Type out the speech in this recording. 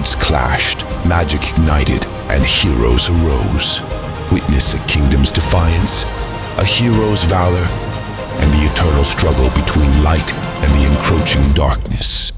Worlds clashed, magic ignited, and heroes arose. Witness a kingdom's defiance, a hero's valor, and the eternal struggle between light and the encroaching darkness.